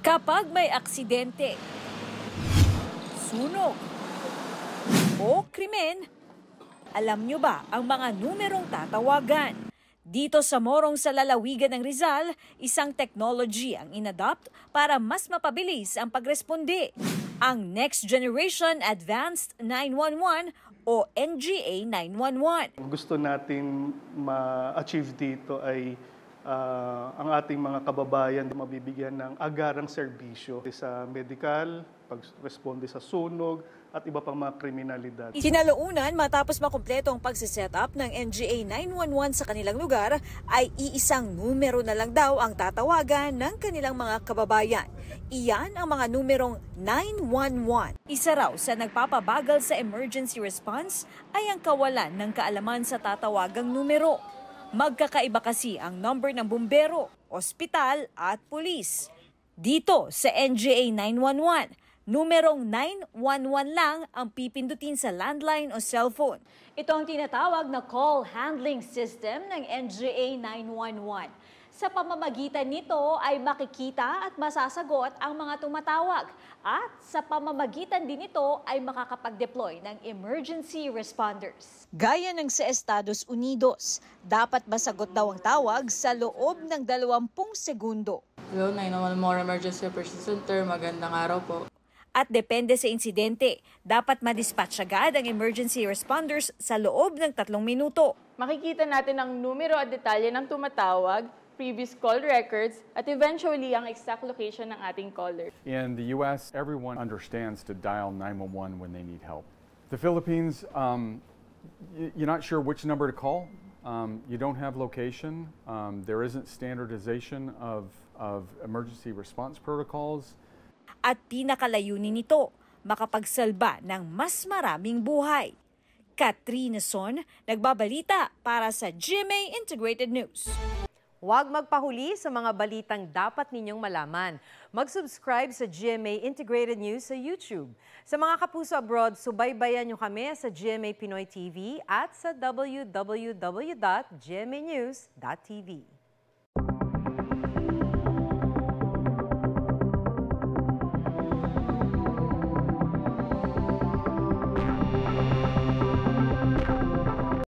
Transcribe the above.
Kapag may aksidente, sunog o krimen, alam nyo ba ang mga numerong tatawagan? Dito sa Morong sa lalawigan ng Rizal, isang technology ang inadopt para mas mapabilis ang pagresponde. Ang Next Generation Advanced 911 o NGA 911. Gusto natin ma-achieve dito ay ang ating mga kababayan mabibigyan ng agarang serbisyo sa medical, pag-responde sa sunog, at iba pang mga kriminalidad. Kinalaunan matapos makumpleto ang pagsiset up ng NGA 911 sa kanilang lugar ay iisang numero na lang daw ang tatawagan ng kanilang mga kababayan. Iyan ang mga numerong 911. Isa raw sa nagpapabagal sa emergency response ay ang kawalan ng kaalaman sa tatawagang numero. Magkakaiba kasi ang number ng bumbero, ospital at pulis. Dito sa NGA 911, numerong 911 lang ang pipindutin sa landline o cellphone. Ito ang tinatawag na call handling system ng NGA 911. Sa pamamagitan nito ay makikita at masasagot ang mga tumatawag. At sa pamamagitan din nito ay makakapag-deploy ng emergency responders. Gaya ng sa Estados Unidos, dapat masagot daw ang tawag sa loob ng 20 segundo. Hello, 911 More Emergency Operations Center. Magandang araw po. At depende sa insidente, dapat madispatch agad ang emergency responders sa loob ng 3 minuto. Makikita natin ang numero at detalye ng tumatawag, previous call records, at eventually ang exact location ng ating caller. In the U.S., everyone understands to dial 911 when they need help. The Philippines, you're not sure which number to call. You don't have location. There isn't standardization of emergency response protocols. At pinakalayunin nito, makapagsalba ng mas maraming buhay. Katrina Son, nagbabalita para sa GMA Integrated News. Huwag magpahuli sa mga balitang dapat ninyong malaman. Mag-subscribe sa GMA Integrated News sa YouTube. Sa mga kapuso abroad, subaybayan nyo kami sa GMA Pinoy TV at sa www.gmanews.tv.